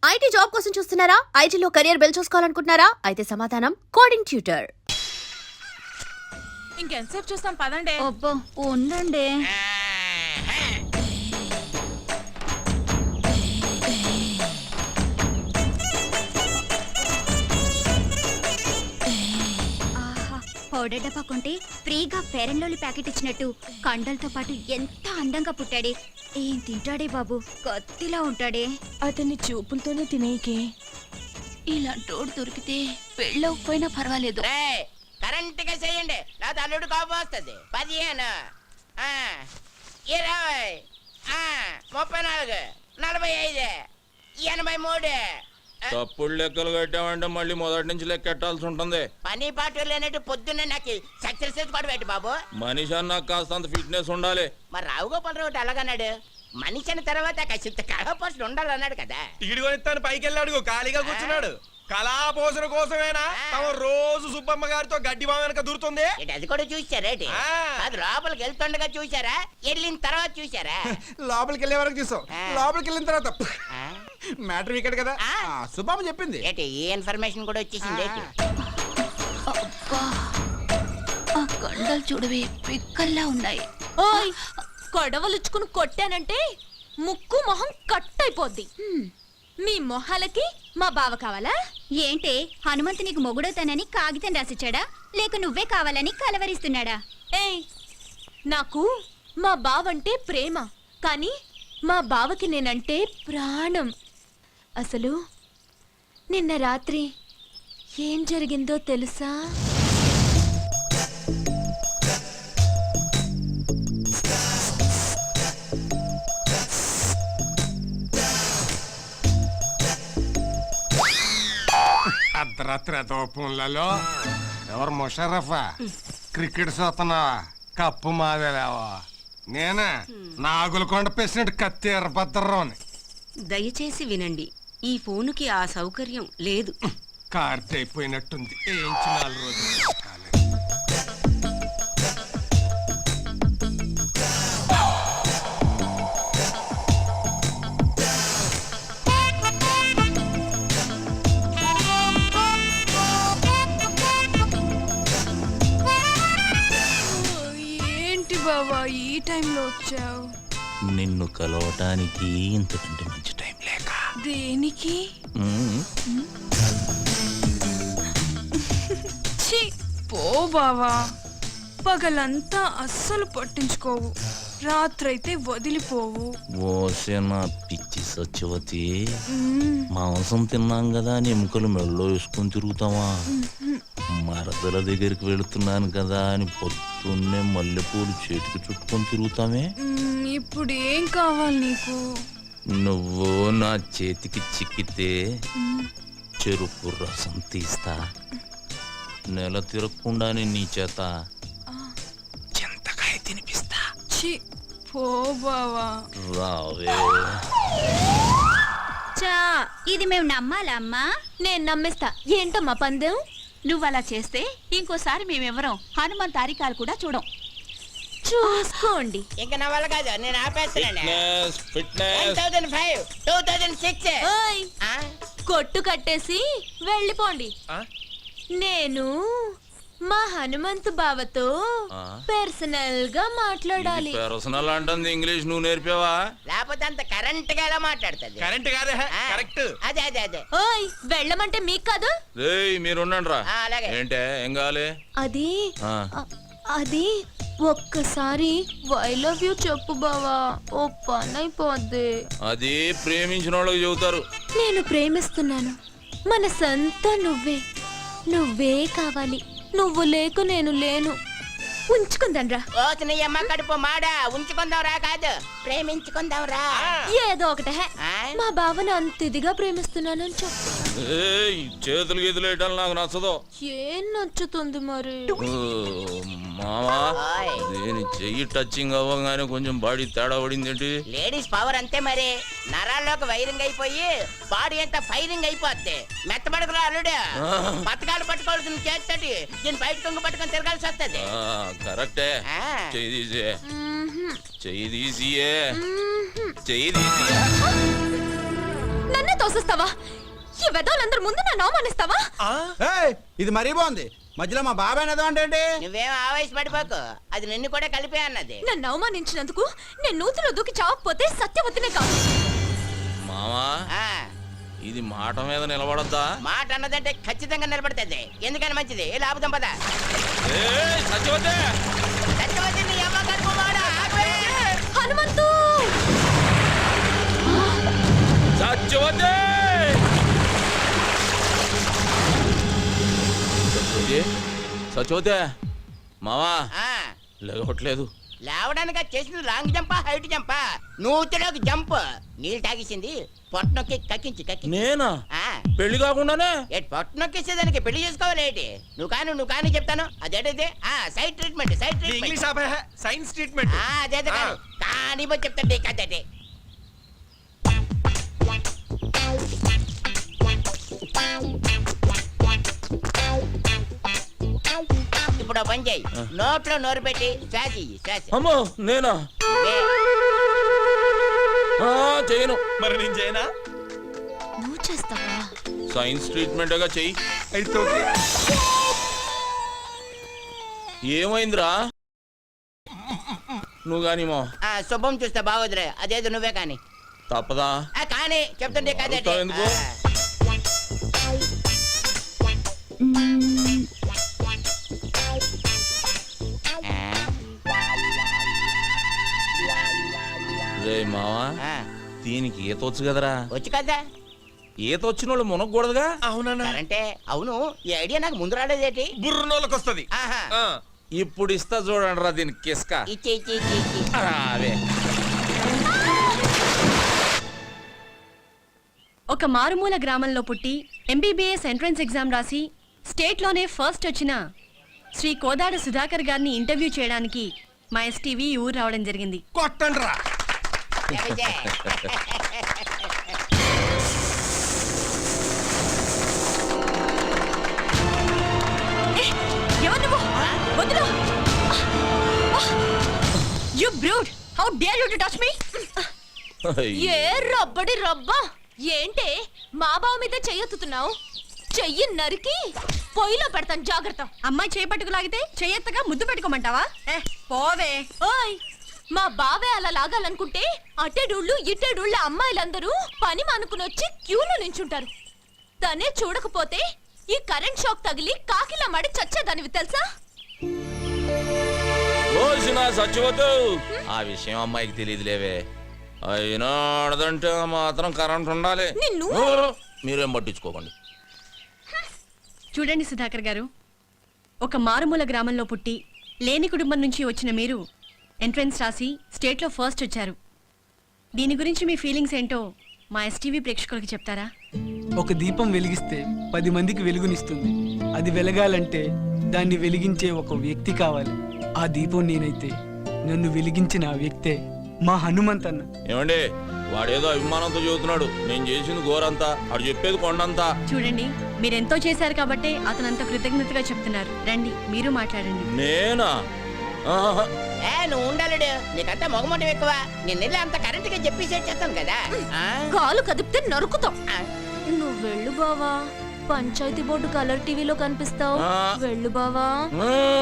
IT job కోసం చూస్తున్నారా? ఐటీలో కెరియర్ బిల్డ్ చూసుకోవాలనుకుంటున్నారా? అయితే సమాధానం కోడింగ్ ట్యూటర్. ఇంకెంతసేపు చూస్తాం పదండి. అబ్బో ఉండండి. పౌడర్ డబ్బా కొంటే ఫ్రీగా ఫెయిర్ అండ్ లవ్లీ ప్యాకెట్ ఇచ్చినట్టు కండలతో పాటు ఎంత అందంగా పుట్టాడే. ఏం తింటాడే బాబు, కత్తిలా ఉంటాడే. అతన్ని చూపులతోనే తినేకి ఇలాంటోడు దొరికితే పెళ్ళవకపోయినా పర్వాలేదు. కరెంట్ గా చేయండి, లేదా అల్లుడు కోపం వస్తుంది. 15 20 34 45 83. తప్పుడు లెక్కలు కట్టామంటే మళ్ళీ మొదటి నుంచి లెక్కెట్టాల్సి ఉంటుంది. పని పాటు లేనట్టు పొద్దున్నే నాకు సక్సెస్ కూడా పెట్టి బాబు. మనిషి అన్న కాస్తంత ఫిట్నెస్ ఉండాలి. మరి రావుగోపాల్ రావు అలాగన్నాడు. మనిషి అన్న తర్వాత కాసింత కళాపోషణ ఉండాలన్నాడు కదా. టికెట్ కొనిస్తాను పైకి వెళ్ళాడు, ఖాళీగా కూర్చున్నాడు. కళాపోషణ కోసమేనా తమ రోజు సుబ్బమ్మ గారితో గడ్డి బావ వెనక దూరుతుంది. అది కూడా చూసారేటి? అది లోపలికి వెళ్తుండగా చూసారా, వెళ్ళిన తర్వాత చూసారా? లోపలికి వెళ్ళే వరకు చూసాం, లోపలికి వెళ్ళిన తర్వాత మ్యాటర్ ఇక్కడ కదా సుబ్బమ్మ చెప్పింది. ఏంటి ఈ ఇన్ఫర్మేషన్ కూడా వచ్చేసింది? ఆ కండలు చూడవే పిక్కల్లా ఉన్నాయి. ఓయ్ కొడవలుచ్చుకుని కొట్టానంటే ముక్కు మొహం కట్ అయిపోద్ది. మీ మొహాలకి మా బావ కావాలా ఏంటే, హనుమంతు నీకు మొగుడవుతానని కాగితం రాసిచ్చాడా, లేక నువ్వే కావాలని కలవరిస్తున్నాడా? ఏయ్ నాకు మా బావంటే ప్రేమ, కానీ మా బావకి నేనంటే ప్రాణం. అసలు నిన్న రాత్రి ఏం జరిగిందో తెలుసా? అర్ధరాత్రి దోపంలలో ఎవరు ముషరఫా క్రికెట్ చూస్తున్నావా? కప్పు మాదేలేవా? నేనే నాగులకొండ ప్రెసిడెంట్ కత్తి ఎర్రభద్రరావుని. దయచేసి వినండి, ఈ ఫోనుకి ఆ సౌకర్యం లేదు. కార్డ్ అయిపోయినట్టుంది, ఏంచి 4 రోజులు. ఏంటి బావా ఈ టైంలో వచ్చావు? నిన్ను కలవటానికి ఇంతకంటే మంచి టైం లేక. దేనికి? ఛీ పో బావా, పగలంతా అస్సలు పట్టించుకోవు, రాత్రైతే వదిలిపోవు. ఓసేన పిచ్చి సత్యవతి, మాంసం తిన్నాం కదా అని ఎముకలు మెళ్ళో వేసుకొని తిరుగుతావా? మరదల దగ్గరికి వెళుతున్నాను కదా అని పొద్దున్నే మల్లెపూలు చేతికి చుట్టుకొని తిరుగుతామే. ఇప్పుడు ఏం కావాలి నీకు? నువ్వు నా చేతికి చిక్కితే చెరుకు రసం తీస్తా, నెల తిరగకుండానే నీ చేత చింతకాయ తినిపిస్తా. ఛీ పో బావా. రావే. చా, ఇది మేము నమ్మాలా అమ్మా? నేను నమ్మేస్తా. ఏంటమ్మా పందెం? నువ్వు అలా చేస్తే ఇంకోసారి మేమెవరం హనుమంత్ తారికాలు కూడా చూడం. చూసుకోండి. ఇంకా నా వల్ల కాదు, నేను ఆపేస్తున్నాను. ఫిట్నెస్ 1005 2006. ఓయ్ కొట్టు కట్టేసి వెళ్ళిపోండి. నేను మా హనుమంతు బావతో పర్సనల్ గా మాట్లాడాలి. పర్సనల్ అంటుంది ఇంగ్లీష్ నువ్వు నేర్పావా? లేకపోతే అంత కరెంట్ గా ఎలా మాట్లాడుతుంది? కరెంట్ కాదే, కరెక్ట్. అదే అదే అదే. ఓయ్ వెళ్ళమంటే మీకు కాదు. మీరు ఉండండి రా. అలాగే. ఏంటే ఏం కావాలి? అది అది ఒక్కసారి ఐ లవ్ యూ చెప్పు బావా, ఓ పని అయిపోద్ది. అది ప్రేమించిన వాళ్ళకి చెబుతారు. నేను ప్రేమిస్తున్నాను, మనసంతా నువ్వే, నువ్వే కావాలి. నువ్వు లేకు నేను లేను. ఉంచుకుందాంరా. ఓ నీ అమ్మ కడుపు మాడా, ఉంచుకుందాం రా కాదు, ప్రేమించుకుందాం రా. ఏదో ఒకటే మా బావను అంత ఇదిగా ప్రేమిస్తున్నానని చెప్పు. చేతులు గీతులు వేయటాలు నాకు నచ్చదు. ఏం నచ్చుతుంది మరి? మామా, దీని చెయ్యి టచింగ్ అవ్వగానే కొంచెం బాడీ తేడా పడింది ఏంటి? లేడీస్ పవర్ అంతే మరి, నరాల్లోకి వైరింగ్ అయిపోయి బాడీ అంతా ఫైరింగ్ అయిపోద్ది. మెత్తబడుకురా అల్లుడు, పథకాలు పట్టుకోవాల్సిన చేస్తటి దీన్ని బయట కొంగు పట్టుకొని తిరగాల్సి వస్తుంది. కరెక్టే. చెయ్యి తీసే, చెయ్యి తీసియే, చెయ్యి తీసి. నన్ను తోసేస్తావా? ఈ వెధవులందరి ముందు నన్ను అవమానిస్తావా? ఏయ్, ఇది మరీ బాగుంది. మధ్యలో మా బాబాయ్ ఏదో అంటే ఏంటి? నువ్వేం ఆవేశపడిపోకు, అది నిన్ను కూడా కలిపే అన్నది. నన్ను అవమానించినందుకు నేను నూతిలో దూకి చావకపోతే సత్యవతినే కాదు. మావా ఆ, ఇది మాట మీద నిలబడద్దా? మాట అన్నదంటే ఖచ్చితంగా నిలబడుతుంది. ఎందుకని మంచిది, లాభం పద. ఏయ్, సత్యవతి! సత్యవతి నీ అమ్మ కడుపు మాడ, ఆగు. హనుమంతు! సత్యవతి! సత్యవతి, సత్యవతి, మావా ఆ, లేవట్లేదు. లేవడానికి అది చేసింది లాంగ్ జంపా హైట్ జంపా? నూతిలోకి జంప్. నీళ్ళు తాగేసింది, పొట్ట నొక్కి కక్కించి నేనా? ఆ, పెళ్లి కాకుండానే? పొట్ట నొక్కేసేదానికి పెళ్లి చేసుకోవాలి ఏంటి? నువ్వు కానీ చెప్తాను. అదేంటిది? Side treatment, side treatment. English ఆపే సైన్స్ ట్రీట్మెంట్. అదే కానీ పోయి చెప్తాండి కదండి. ఇప్పుడు పని చేయి, నోట్లో నోరు పెట్టి శ్వాస ఇయ్యి, శ్వాస. అమ్మో, నేనా? ఏ, చేయను. మరి నేను చేయనా? నువ్వు చేస్తావా? సైన్స్ ట్రీట్మెంట్గా చెయ్యి. అయితే ఓకే. ఏమైందిరా? నువ్వు గాని మా శుభం చూస్తే బాగోదురే, అదేదో నువ్వే కానీ. తప్పదా? కానీ చెప్తుంటే కదండి. అడుగుతావు ఎందుకు? రే మావా, దీనికి ఈత వచ్చు కదరా? వచ్చు కదా. ఈత వచ్చిన వాళ్ళు మునగకూడదుగా? అవునా? అంటే అవును, ఈ ఐడియా నాకు ముందు రాలేదేటి? బుర్రనోళ్ళకి వస్తుంది. ఆహా. ఇప్పుడు ఇస్తా చూడండి రా దీనికి కిస్క. ఇచ్చి. అవే ఒక మారుమూల గ్రామంలో పుట్టి ఎంబీబీఎస్ ఎంట్రన్స్ ఎగ్జామ్ రాసి స్టేట్లోనే ఫస్ట్ వచ్చిన శ్రీ కోదాడ సుధాకర్ గారిని ఇంటర్వ్యూ చేయడానికి మా ఎస్టీవీ ఊరు రావడం జరిగింది. కొట్టండి రా. ఎవరిదే? ఎవరు నువ్వు? వదిలు! You brute! How dare you to touch me? ఏ రబ్బడి రబ్బా! ఏంటే మా బావ మీద చెయ్యెత్తుతున్నావు? చెయ్యి నరికి పొయ్యిలో పెడతాను, జాగ్రత్త. అమ్మాయి చేపట్టుకు లాగితే చెయ్యెత్తగా ముద్దు పెట్టుకోమంటావా? పోవే. ఓయ్, మా బావే అలా లాగాలనుకుంటే అటెడుళ్ళు ఇటెడుళ్ళ అమ్మాయిలందరూ పని మానుకుని వచ్చి క్యూలో నించుంటారు. తనే చూడకపోతే ఈ కరెంట్ షాక్ తగిలి కాకిలా మడి చచ్చేదానివి తెలుసా? రోజున సచ్చిపోతూ ఆ విషయం అమ్మాయికి తెలియదులేవే. అయినా ఆడదంటే మాత్రం కరెంట్ ఉండాలి. నిన్ను మీరేం పట్టించుకోకండి. చూడండి సుధాకర్ గారు, ఒక మారుమూల గ్రామంలో పుట్టి లేని కుటుంబం నుంచి వచ్చిన మీరు ఎంట్రన్స్ రాసి స్టేట్లో ఫస్ట్ వచ్చారు. దీని గురించి మీ ఫీలింగ్స్ ఏంటో మా ఎస్టీవీ ప్రేక్షకులకు చెప్తారా? ఒక దీపం వెలిగిస్తే 10 మందికి వెలుగునిస్తుంది. అది వెలగాలంటే దాన్ని వెలిగించే ఒక వ్యక్తి కావాలి. ఆ దీపం నేనైతే నన్ను వెలిగించిన ఆ వ్యక్తే మా హనుమంతన్న. ఏమండి, వాడేదో అభిమానంతో చెబుతున్నాడు. నేను చేసింది ఘోరంతా, వాడు చెప్పేది కొండంతా. చూడండి, మీరెంతో చేశారు కాబట్టే అతనంత కృతజ్ఞతగా చెప్తున్నారు. రండి, మీరు మాట్లాడండి. నేనా? ఆహా. నువ్వు ఉండాలడు, నీకంతా మొగమొట్టం ఎక్కువ. నేను వెళ్ళి అంత కరెంట్ గా చెప్పేసి చేస్తాను కదా. కాలు కదిపితే నరుకుతాం. నువ్వు వెళ్ళు బావా, పంచాయతీ బోర్డు కలర్ టీవీలో కనిపిస్తావు. వెళ్ళు బావా,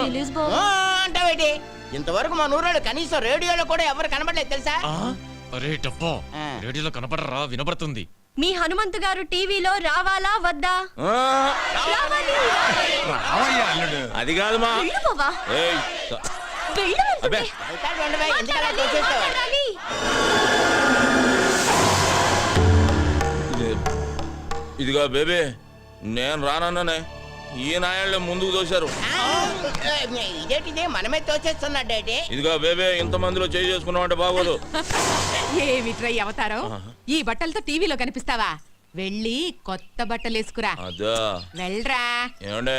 ప్లీజ్ బావా. అంటావేటి? ఇంతవరకు మా నూరోళ్ళు కనీసం రేడియోలో కూడా ఎవరు కనబడలేదు తెలుసా? అరే టప్పా, రేడియోలో కనపడరా, వినపడుతుంది. మీ హనుమంతు గారు టీవీలో రావాలా వద్దా? రావయ్యా అల్లుడు. అది కాదు మా. వెళ్ళు బావా, ఏయ్, వెళ్ళు అబ్బే. వెళ్తాడు ఉండవే, ఎందుకు అలా చేసేస్తావు? మాట్లాడాలి. ఇదిగో బేబీ, నేను రానన్నానే. ఈ నాయాళ్ళే ముందుకు తోశారు. ఇదేంటిది మనమే తోచేస్తున్నాడేటి? ఇదిగో బేబీ, ఇంతమందిలో చేయి చేసుకున్నామంటే బాగోదు. ఏమిట్రై అవతారం? ఈ బట్టలతో టీవీలో కనిపిస్తావా? వెళ్ళి కొత్త బట్టలు వేసుకురా. అదా వెళ్ళరా. ఏమండే,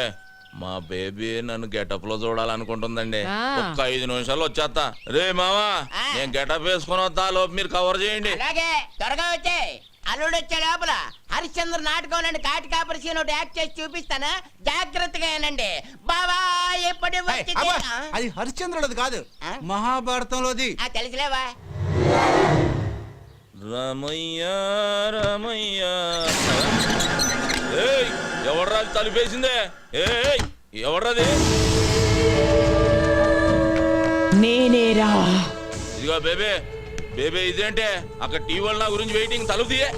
మా బేబీ నన్ను గెటప్ లో చూడాలనుకుంటుందండి. ఆ. ఒక్క 5 నిమిషాలు వచ్చేస్తా. రే మావా, నేను గెటప్ వేసుకుని వస్తా, లోపు మీరు కవర్ చేయండి. అలాగే, త్వరగా వచ్చే. అల్లుడు వచ్చే లోపల హరిశ్చంద్ర నాటకంలోని కాటి కాపరి సీన్ ఒకటి యాక్ట్ చేసి చూపిస్తాను, జాగ్రత్తగా ఏనండి. బావా ఎప్పటి వచ్చింది? అది హరిశ్చంద్రుడిది కాదు, ఆ? మహాభారతంలోది. తెలుసులేవా? రమయ్య రమయ్య ఏయ్ ఎవడ్రా తలుపేసిందే ఏయ్ ఎవడ్రాది నేనేరా ఇదిగో బేబే బేబే ఇదేంటే అక్కడ టీవీ నా గురించి వెయిటింగ్ తలుపు తీయే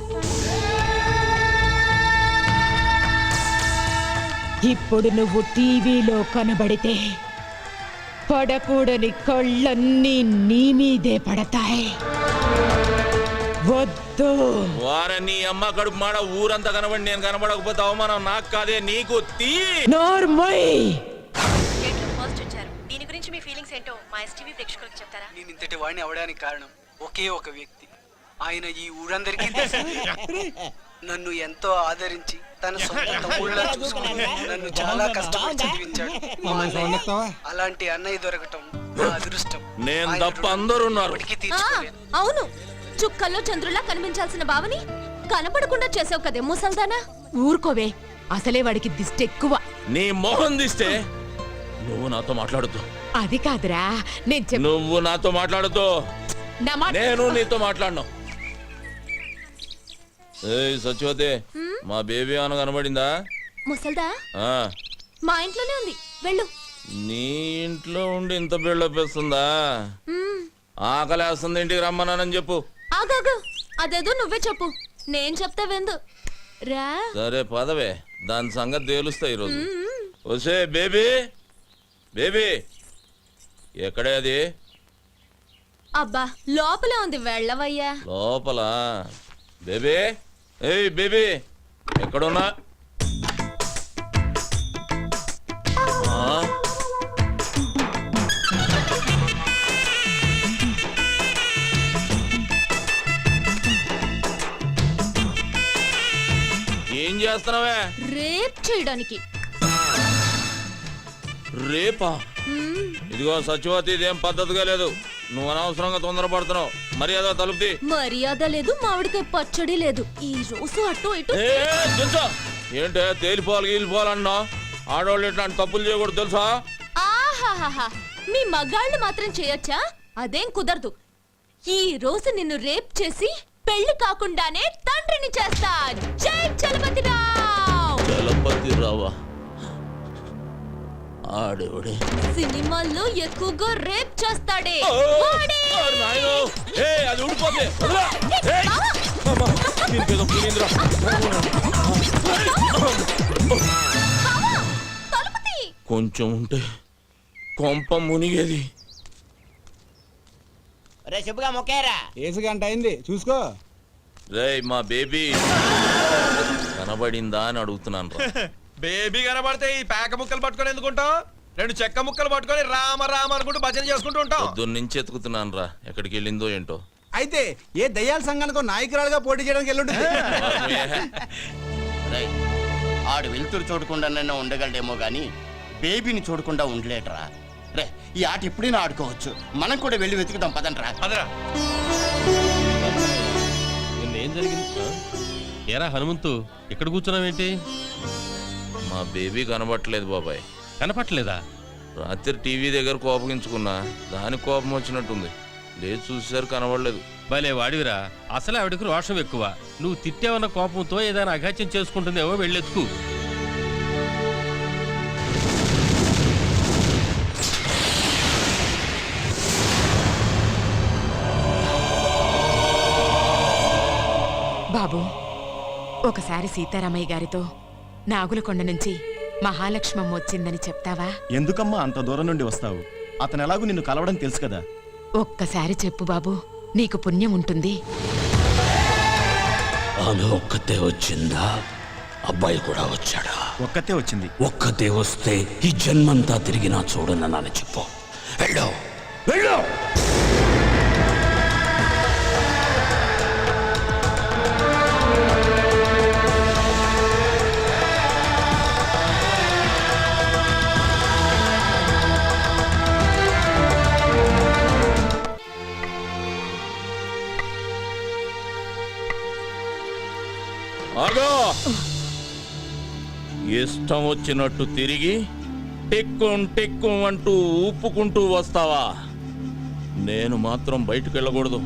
ఇప్పుడు నువ్వు టీవీలో కనబడితే పడకూడని కళ్ళన్నీ నీ మీదే పడతాయి. వద్దు. వారని అమ్మ కడుపు మాడ ఊరంతా కనబడి నేను కనబడకపోతే అవమానం నాకు కాదే నీకు తీ నోర్మోయ్. స్టేట్లో ఫస్ట్ వచ్చారు. దీని గురించి మీ ఫీలింగ్స్ ఏంటో మా ఎస్టీవీ ప్రేక్షకులకు చెప్తారా? నేను ఇంతటి వాడిని అవడానికి కారణం ఒకే ఒక వ్యక్తి. ఆయన ఈ ఊరందరికీ తెలుసు. నన్ను ఎంతో ఆదరించి తన సొంత తమ్ముళ్ళ చూసుకుని నన్ను చాలా కష్టపడి చదివించాడు. అలాంటి అన్నయ్య దొరకటం నా అదృష్టం. నేను తప్ప అందరూ ఉన్నారు. అవును, చుక్కల్లో చంద్రులా కనిపించాల్సిన బావని కనపడకుండా చేసావు కదే ముసల్దానా. ఊరుకోవే, అసలే వాడికి దిష్టి ఎక్కువ. నీ మొహం తీస్తే నువ్వు నాతో మాట్లాడుతూ. అది కాదురా, నువ్వు నాతో మాట్లాడుతూ నేను నీతో మాట్లాడను. ఏయ్ సత్యవతి, మా బేబీ అన్న కనబడిందా? ముసల్దా ఆ మా ఇంట్లోనే ఉంది, వెళ్ళు. నీ ఇంట్లో ఉండి ఇంత బిల్డప్ వేస్తుందా? ఆకలేస్తుంది, ఇంటికి రమ్మన్నానని చెప్పు. ఆగాగు, అదేదో నువ్వే చెప్పు, నేను చెప్తా వెందు రా. సరే పదవే, దాని సంగతి తేలుస్తా ఈరోజు. వసే బేబీ బేబీ ఎక్కడే అది? అబ్బా లోపలే ఉంది, వెళ్ళవయ్యా. లోపల బేబీ. ఏయ్ బేబీ ఎక్కడున్నా? ఏం చేస్తున్నావే? రేప్ చేయడానికి. రేపా? ఇదిగో సత్యవతి, ఇదేం పద్ధతిగా లేదు. నువ్వు అనవసరంగా తొందరపడుతున్నావు. మర్యాద తలుపుతి. మర్యాద లేదు, మామిడికాయ పచ్చడి లేదు. ఈ రోజు అటు ఇటు. ఏంటే తేలిపోవాలి గీలిపోవాలన్నా? ఆడవాళ్ళు ఇట్లాంటి తప్పులు చేయకూడదు తెలుసా? ఆహాహాహా, మీ మగాళ్ళు మాత్రం చేయొచ్చా? అదేం కుదరదు. ఈ రోజు నిన్ను రేప్ చేసి పెళ్లి కాకుండానే తండ్రిని చేస్తా. జై చలపతిరావు. చలపతిరావా? ఆడేవాడే సినిమాల్లో ఎక్కువగా రేప్ చేస్తాడే. అది ఊడిపోతే కొంచెం ఉంటే కొంప మునిగేది. రే శుభ్గా మొక్కేరా. ఏసు గంట అయింది చూసుకో. రేయ్ మా బేబీ కనబడిందా అని అడుగుతున్నాను రా. బేబీ కనబడితే ఈ పేక ముక్కలు పట్టుకొని ఎందుకుంటాం? రెండు చెక్క ముక్కలు పట్టుకొని రామ రామ అనుకుంటూ భజన చేసుకుంటూ ఉంటాం. పొద్దున్నుంచి ఎత్తుకుతున్నాను రా, ఎక్కడికి వెళ్ళిందో ఏంటో. అయితే ఏ దయ్యాల సంఘానికి నాయకురాలుగా పోటీ చేయడానికి వెళ్ళుంటుంది. ఆడు వెళ్తురు చూడకుండా ఉండగలడేమో గాని బేబీని చూడకుండా ఉండలేటరా. రే ఈ ఆట ఎప్పుడైనా ఆడుకోవచ్చు, మనం కూడా వెళ్ళి వెతుకుదాం పదండ్రా. అదరా ఏం జరిగింది? ఏరా హనుమంతు, ఇక్కడ కూర్చున్నావేంటి? మా బేబీ కనబట్టలేదు బాబాయ్. కనపట్లేదా? రాత్రి టీవీ దగ్గర కోపగించుకున్నా, దానికి కోపం వచ్చినట్టుంది. లేదు చూసేసరి కనబడలేదు. భలే వాడివిరా, అసలే ఆవిడకి రోషం ఎక్కువ. నువ్వు తిట్టేవన్న కోపంతో ఏదైనా అఘాత్యం చేసుకుంటుందేవో, వెళ్ళెత్తుకు. బాబు, ఒకసారి సీతారామయ్య గారితో నాగులకొండ నుంచి మహాలక్ష్మమ్మ వచ్చిందని చెప్తావా? ఎందుకమ్మా అంత దూరం నుండి వస్తావు? అతను ఎలాగూ నిన్ను కలవడం తెలుసు కదా. ఒక్కసారి చెప్పు బాబు, నీకు పుణ్యం ఉంటుంది. ఆమె ఒక్కతే వచ్చిందా? అబ్బాయి కూడా వచ్చాడా? ఒక్కతే వచ్చింది. ఒక్కతే వస్తే ఈ జన్మంతా తిరిగినా చూడనని చెప్పు. వెళ్ళు వెళ్ళు. ఇష్టం వచ్చినట్టు తిరిగి టిక్కుం టిక్కుం అంటూ ఊపుకుంటూ వస్తావా? నేను మాత్రం బయటకు వెళ్ళకూడదు.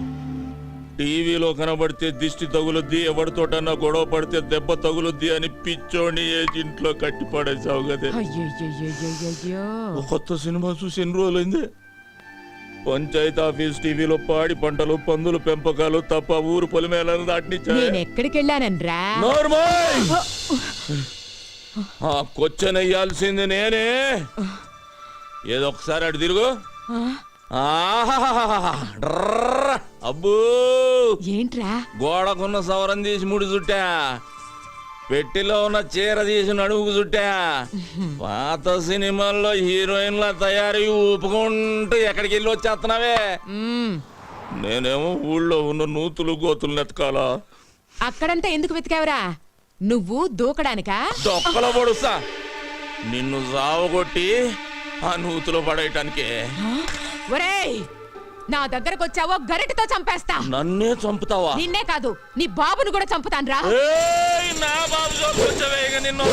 టీవీలో కనబడితే దిష్టి తగులుద్ది, ఎవరితోటన్నా గొడవ పడితే దెబ్బ తగులుద్ది అని పిచ్చోని ఇంట్లో కట్టి పడేసావు కదే. కొత్త సినిమా చూసి ఎన్ని రోజులైంది? పంచాయతీ ఆఫీస్ టీవీలో పాడి పంటలు, పందులు పెంపకాలు తప్ప ఊరు పొలిమేళను దాటినిచ్చా. ఎక్కడికి వెళ్ళానరా? ఆ కొచ్చన వేయాల్సింది నేనే. ఏదో ఒకసారి అటు తిరుగు. అబ్బో ఏంట్రా? గోడకున్న సవరం తీసి ముడి చుట్టా, పెట్టిలో ఉన్న చీర తీసి నడుముకు చుట్టా. పాత సినిమాల్లో హీరోయిన్ల తయారీ ఊపుకుంటూ ఎక్కడికి వెళ్ళి వచ్చేస్తున్నావే. నేనేమో ఊళ్ళో ఉన్న నూతులు గోతులు నెతకాలా. అక్కడంతా ఎందుకు వెతికావురా? నువ్వు దూకడానికా? దొక్కలో పడుస్తా నిన్ను సావగొట్టి ఆ నూతులో పడేయటానికే. ఒరేయ్, నా దగ్గరకు వచ్చావో గరిటతో చంపేస్తా. నన్నే చంపుతావా? నిన్నే కాదు, నీ బాబును కూడా చంపుతాను రా. నా బాబు నిన్ను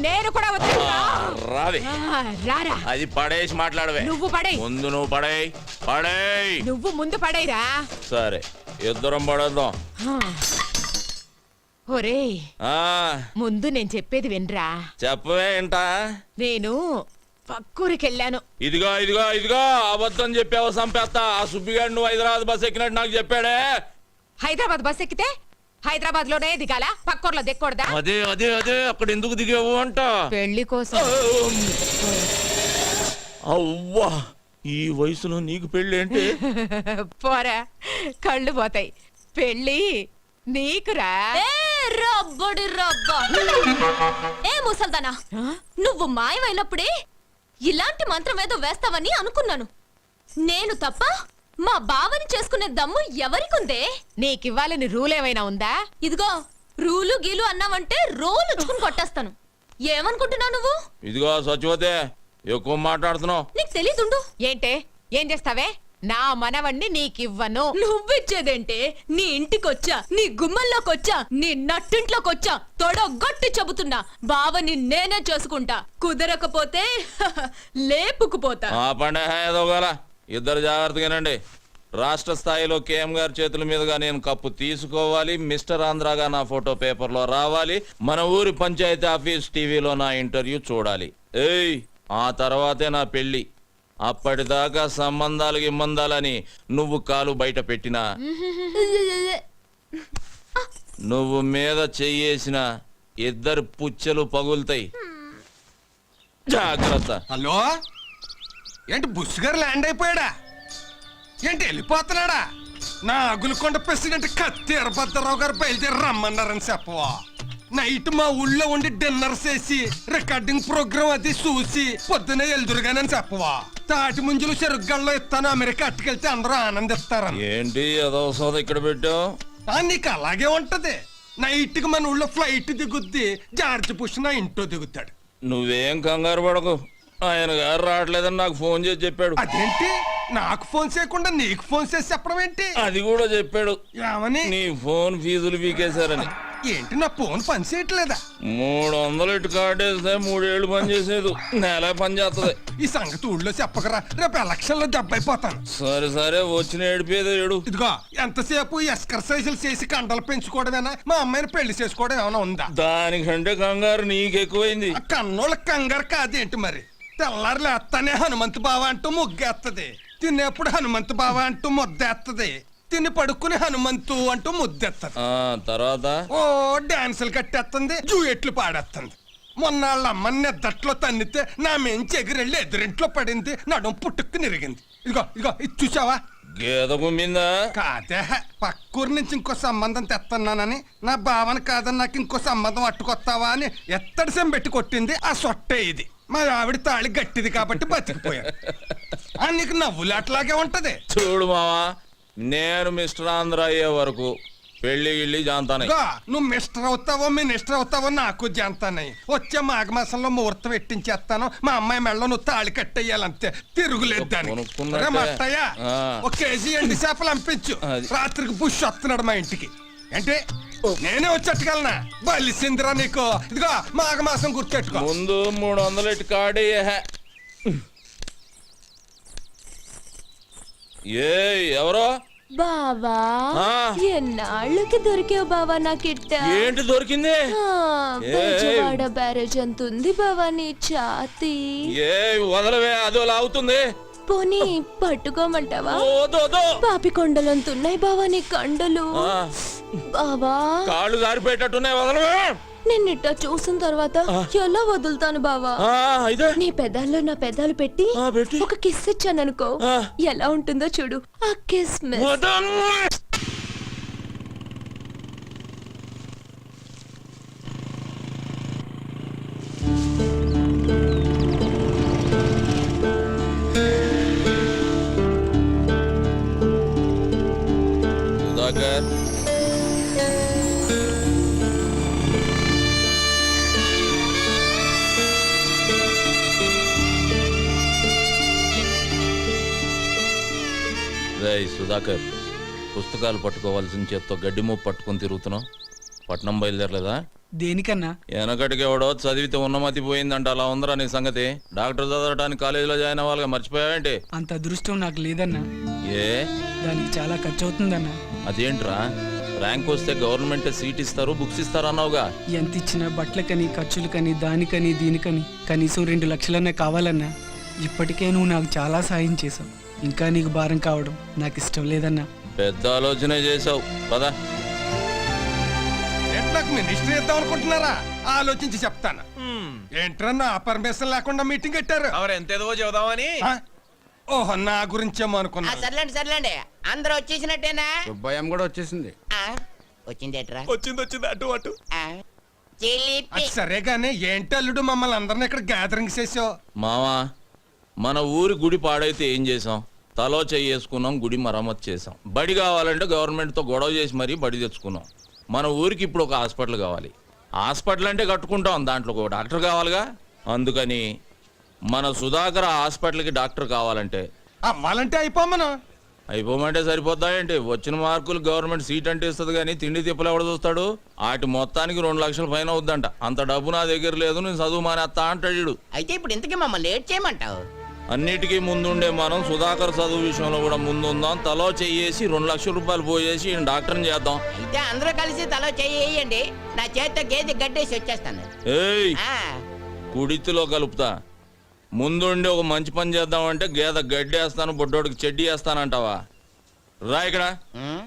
నేను కూడా రావే. రారా. అది పడేసి మాట్లాడవే. నువ్వు పడే. ముందు నువ్వు పడేయ్. పడేయ్. నువ్వు ముందు పడేరా. సరే, ఇద్దరం పడేద్దాం. ఒరేయ్, ముందు నేను చెప్పేది వినరా. చెప్పవే ఏంటా? నేను పక్కూరికెళ్ళాను. ఇదిగో ఇదిగో ఇదిగో, అబద్ధం చెప్పావో చంపేస్తా. ఆ సుబ్బిగాడు నువ్వు హైదరాబాద్ బస్ ఎక్కినట్టు నాకు చెప్పాడే. హైదరాబాద్ బస్ ఎక్కితే హైదరాబాద్ లోనే దిగాల, పక్కూర్లో దిక్కకూడదా? అదే అదే అదే, అక్కడ ఎందుకు దిగావు అంట. పెళ్లి కోసం. అవ్వా, ఈ వయసులో నీకు పెళ్లి ఏంటి? పోరా, కళ్ళు పోతాయి. పెళ్లి నీకురా. రబ్బడి రబ్బా. ఏ ముసల్దానా, నువ్వు మాయమైనప్పుడే ఇలాంటి మంత్రం ఏదో వేస్తావని అనుకున్నాను. నేను తప్ప మా బావని చేసుకునే దమ్ము ఎవరికుందే? నీకివ్వాలని రూల్ ఏమైనా ఉందా? ఇదిగో, రూలు గీలు అన్నావంటే రోలు చుకుని కొట్టేస్తాను. ఏమనుకుంటున్నావు నువ్వు? ఇదిగో సచివతే, ఎక్కువ మాట్లాడుతున్నావు. నీకు తెలీదుండు. ఏంటే, ఏం చేస్తావే? నా మనవణ్ణి నీకివ్వను. నువ్విచ్చేదేంటే? నీ ఇంటికొచ్చా, నీ గుమ్మల్లోకొచ్చా, నీ నట్టింట్లోకొచ్చా తొడగొట్టి చెబుతున్నా, బావని నేనే చేసుకుంటా. కుదరకపోతే లేపుకుపోతా. ఇద్దరు జాగ్రత్తగానండి. రాష్ట్ర స్థాయిలో కేఎం గారి చేతుల మీదుగా నేను కప్పు తీసుకోవాలి. మిస్టర్ ఆంధ్రాగా నా ఫోటో పేపర్లో రావాలి. మన ఊరి పంచాయతీ ఆఫీస్ టీవీలో నా ఇంటర్వ్యూ చూడాలి. ఏయ్, ఆ తర్వాతే నా పెళ్లి. అప్పటిదాకా సంబంధాలు గిమ్మందాలని నువ్వు కాలు బయట పెట్టినా, నువ్వు మీద చెయ్యేసిన ఇద్దరు పుచ్చలు పగులుతాయి. జాగ్రత్త. హలో, ఏంటి బుష్ గారు ల్యాండ్ అయిపోయాడా? ఏంటి వెళ్ళిపోతున్నాడా? నా అగులకొండ ప్రెసిడెంట్ కత్తి వీరభద్రరావు గారు బయలుదేరి రమ్మన్నారని చెప్పవా. నైట్ మా ఊళ్ళో ఉండి డిన్నర్ చేసి రికార్డింగ్ ప్రోగ్రామ్ అది చూసి పొద్దునే ఎల్దురుగానని చెప్పవా. తాటి ముంజులు చెరుగ్గల్లో ఇస్తాను, అమెరికా అట్టుకెళ్తే అందరూ ఆనందిస్తారు. ఏంటి అదో సోద ఇక్కడ పెట్టావు? నీకు అలాగే ఉంటది. నైట్ కి మన ఊళ్ళో ఫ్లైట్ దిగుద్ది, జార్జ్ బుష్ నా ఇంట్లో దిగుతాడు. నువ్వేం కంగారు పడకు, ఆయన గారు రావట్లేదని నాకు ఫోన్ చేసి చెప్పాడు. అదేంటి, నాకు ఫోన్ చేయకుండా నీకు ఫోన్ చేసి చెప్పడం ఏంటి? అది కూడా చెప్పాడు. ఏమని? నీ ఫోన్ ఫీజులు పీకేశారని. ఏంటి, నా ఫోన్ పని చేయట్లేదా? 300 ఇటు కార్డు వేస్తే 3 ఏళ్ళు పని చేసేది, నెల పని చేస్తుంది. ఈ సంగతి ఊళ్ళో చెప్పకరా, రేపు ఎలక్షన్ లో దెబ్బైపోతాను. సరే సరే, వచ్చిన ఏడిపోయేది ఏడు. ఇదిగో, ఎంతసేపు ఎక్సర్సైజులు చేసి కండలు పెంచుకోవడమేనా? మా అమ్మాయిని పెళ్లి చేసుకోవడం ఏమైనా ఉందా? దానికంటే కంగారు నీకెక్కువైంది. కన్నోళ్ళ కంగారు కాదేంటి మరి? తెల్లారు లేస్తానే హనుమంతు బావ అంటూ ముగ్గేస్తుంది, తినేప్పుడు హనుమంతు బావ అంటూ ముద్దేస్తుంది, తిని పడుకుని హనుమంతు అంటూ ముద్దెత్తది. తర్వాత ఓ డాన్సులు కట్టేస్తుంది, జూయెట్లు పాడేస్తుంది. మొన్న వాళ్ళ అమ్మని నిద్దట్లో తన్నితే నా మెంచి ఎగిరెళ్ళి ఎదురింట్లో పడింది, నడుం పుట్టుక్కు నిరిగింది. ఇదిగో ఇదిగో, ఇది చూసావా? గేద గుమ్మిందా? కాదే, పక్కూరు నుంచి ఇంకో సంబంధం తెస్తున్నానని, నా భావన కాదని నాకు ఇంకో సంబంధం అట్టుకొస్తావా అని ఎత్తడి సెం పెట్టి కొట్టింది. ఆ సొట్టే ఇది. మా ఆవిడ తాళి గట్టిది కాబట్టి బతికిపోయాడు. నీకు నవ్వులాట్లాగే ఉంటది. చూడు మావా, నేను మిస్టర్ ఆంధ్ర అయ్యే వరకు పెళ్లి గిళ్ళి జాంతానే. నువ్వు మిస్టర్ అవుతావో మినిస్టర్ అవుతావో నాకు జాంతానే. వచ్చే మాఘమాసంలో ముహూర్తం పెట్టించేస్తాను. మా అమ్మాయి మెళ్ళలో నువ్వు తాళి కట్టేయాలంతే, తిరుగులేదు దానికి. మట్టయ్యా, ఒక కేజీ ఎండి చేపలు పంపించు. రాత్రికి బుష్ వస్తున్నాడు మా ఇంటికి. అంటే నేనే వచ్చేట్టుకెళ్ళనా? బలిసిందిరా నీకు. ఇదిగో, మాఘమాసం గుర్తెట్టుకో. ముందు 300 ఇటు కార్డు. ఏ ఎవరో? బావా ఆ. ఎన్నాళ్ళకి దొరికావు బావా నాకిట్ట ఏంటి దొరికింది బెజవాడ బ్యారేజ్ అంత ఉంది బావా నీ ఛాతి ఏ వదలవే అదో లాగుతుంది పోనీ పట్టుకోమంటావా ఓదోదో. పాపి కొండలంతున్నాయి బావా నీ కండలు ఆ, బావా కాళ్ళు జారిపోయేటట్టున్నాయి వదలవే నిన్నిట్ట చూసిన తర్వాత ఎలా వదులుతాను బావా ఆ, అయితే నీ పెదాల్లో నా పెదాలు పెట్టి ఆ, పెట్టి. ఒక కిస్ ఇచ్చాననుకో ఆ. ఎలా ఉంటుందో చూడు ఆ కిస్ మిస్ వదలు. సుధాకర్ రేయ్ సుధాకర్ పుస్తకాలు పట్టుకోవాల్సిన చేత్తో గడ్డి మూపు పట్టుకొని తిరుగుతున్నావు పట్నం బయలుదేరలేదా దేనికన్నా? వెనకటికి ఎవడో చదివితే ఉన్నమతి పోయిందంట అలా ఉందరా నీ సంగతి డాక్టర్ చదవడానికి కాలేజీలో జాయిన్ అవ్వాలిగా మర్చిపోయావేంటి అంత అదృష్టం నాకు లేదన్నా. ఏ దానికి చాలా ఖర్చు అవుతుందన్నా. అదేంట్రా ర్యాంక్ వస్తే గవర్నమెంట్ సీట్ ఇస్తారు బుక్స్ ఇస్తారు అన్నావుగా ఎంత ఇచ్చినా బట్టలకని ఖర్చులకని దానికని దీనికని కనీసం 2 లక్షలన్నా కావాలన్నా. ఇప్పటికే నువ్వు నాకు చాలా సాయం చేసావు. ఇంకా నీకు భారం కావడం నాకు ఇష్టం లేదన్నా. పెద్ద ఆలోచన చేసావు పదా ఎట్లకు మినిస్టర్ ఇద్దాం అనుకుంటున్నారా ఆలోచించి చెప్తాను ఏంట్రా నా పర్మిషన్ లేకుండా మీటింగ్ పెట్టారు ఎంతేదో చెబుదామని ఆ? ఓహో నా గురించేమో అనుకున్నా సర్లేండి సర్లేండి అందరూ వచ్చేసినట్టేనా భయం కూడా వచ్చేసింది. ఆ, వచ్చిందేట్రా వచ్చింది అటు అటు ఆ, జిలిపి. అది సరే గానీ ఏంటి అల్లుడు మమ్మల్ని అందరిని ఇక్కడ గ్యాదరింగ్ చేసావు మావా మన ఊరి గుడి పాడైతే ఏం చేసాం తలో చేసుకున్నాం గుడి మరమ్మతు చేసాం బడి కావాలంటే గవర్నమెంట్తో గొడవ చేసి మరీ బడి తెచ్చుకున్నాం మన ఊరికి ఇప్పుడు ఒక హాస్పిటల్ కావాలి హాస్పిటల్ అంటే కట్టుకుంటాం దాంట్లో ఒక డాక్టర్ కావాలిగా అందుకని మన సుధాకర్ హాస్పిటల్కి డాక్టర్ కావాలంటే అవ్వాలంటే అయిపోమను అయిపోమంటే సరిపోద్దా ఏంటి వచ్చిన మార్కులు గవర్నమెంట్ సీట్ అంటే ఇస్తుంది కానీ తిండి తిప్పలు ఎవడ చూస్తాడు వాటి మొత్తానికి 2 లక్షల పైన అవుద్దంట అంత డబ్బు నా దగ్గర లేదు నేను చదువు మానేస్తా అంటాడు అయితే ఇప్పుడు ఇంతకీ మమ్మల్ని లేట్ చేయమంటావు అన్నిటికీ ముందుండే మనం సుధాకర్ చదువు విషయంలో కూడా ముందుందాం తలో చెయ్యేసి 2 లక్షల రూపాయలు పోయేసి ఈయన డాక్టర్ని చేద్దాం అయితే అందరూ కలిసి తల చేయండి నా చేత్తో గేదె గడ్డేసి వచ్చేస్తాను ఏయ్ ఆ, కుడితిలో కలుపుతా ముందుండి ఒక మంచి పని చేద్దామంటే గేదె గడ్డేస్తాను బొడ్డోడికి చెడ్డి వేస్తానంటావా రా ఇక్కడ ఉమ్,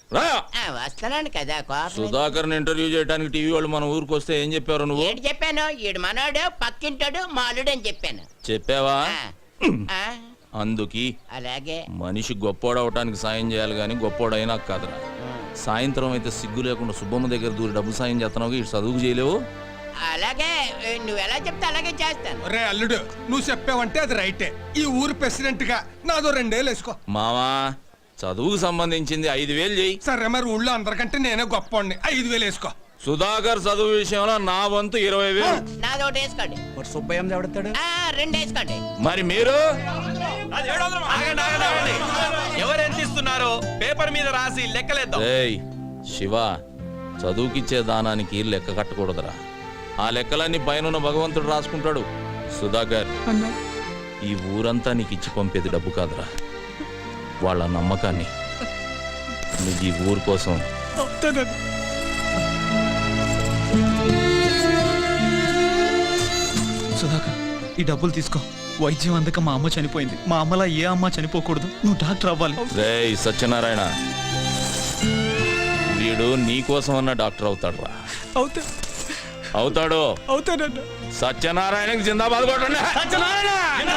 రా ఆ, వస్తున్నాను కదా కోపం. సుధాకర్ని ఇంటర్వ్యూ చేయడానికి టీవీ వాళ్ళు మన ఊరికి వస్తే ఏం చెప్పారు నువ్వు ఏంటి చెప్పాను ఈడు మనోడు పక్కింటాడు మాలుడు అని చెప్పాను చెప్పావా ఆ, ఆ, అందుకి అలాగే మనిషి గొప్పోడవటానికి సాయం చేయాలి కానీ గొప్పోడైనా కాదురా సాయంత్రం అయితే సిగ్గు లేకుండా సుబ్బమ్మ దగ్గర దూరి డబ్బు సాయం చేస్తున్నావు ఇటు చదువుకు చేయలేవు అలాగే నువ్వు ఎలా చెప్తే అలాగే చేస్తాను రే అల్లుడు నువ్వు చెప్పావంటే అది రైటే ఈ ఊరు ప్రెసిడెంట్ గా నాదో 2 ఏళ్ళు వేసుకో మావా చదువుకు సంబంధించింది 5,000 చెయ్యి సరే మరి ఊళ్ళో అందరికంటే నేనే గొప్ప 5,000 వేసుకో సుధాకర్ చదువు విషయంలో నా వంతు 20,000 నాది ఒకటి వేసుకోండి మరి సుబ్బయ్యం ఎవడతాడు? ఆ, 2 వేసుకోండి మరి మీరు ఎవరెంత ఇస్తున్నారో పేపర్ మీద రాసి లెక్కలేద్దాం ఏయ్ శివ చదువుకిచ్చే దానానికి లెక్క కట్టకూడదురా ఆ లెక్కలన్నీ పైన భగవంతుడు రాసుకుంటాడు సుధాకర్ అన్నా ఈ ఊరంతా నీకు ఇచ్చి పంపేది డబ్బు కాదురా వాళ్ళ నమ్మకాన్ని నువ్వు ఈ ఊరు కోసం అవుతానన్నా. సుధాకర్ ఈ డబ్బులు తీసుకో వైద్యం అందక మా అమ్మ చనిపోయింది మా అమ్మలా ఏ అమ్మ చనిపోకూడదు నువ్వు డాక్టర్ అవ్వాలి రేయ్ సత్యనారాయణ వీడు నీ కోసం అన్న డాక్టర్ అవుతాడురా అవుతా అవుతాడు అవుతానన్నా. సత్యనారాయణకి జిందాబాద్ కొట్టండి సత్యనారాయణ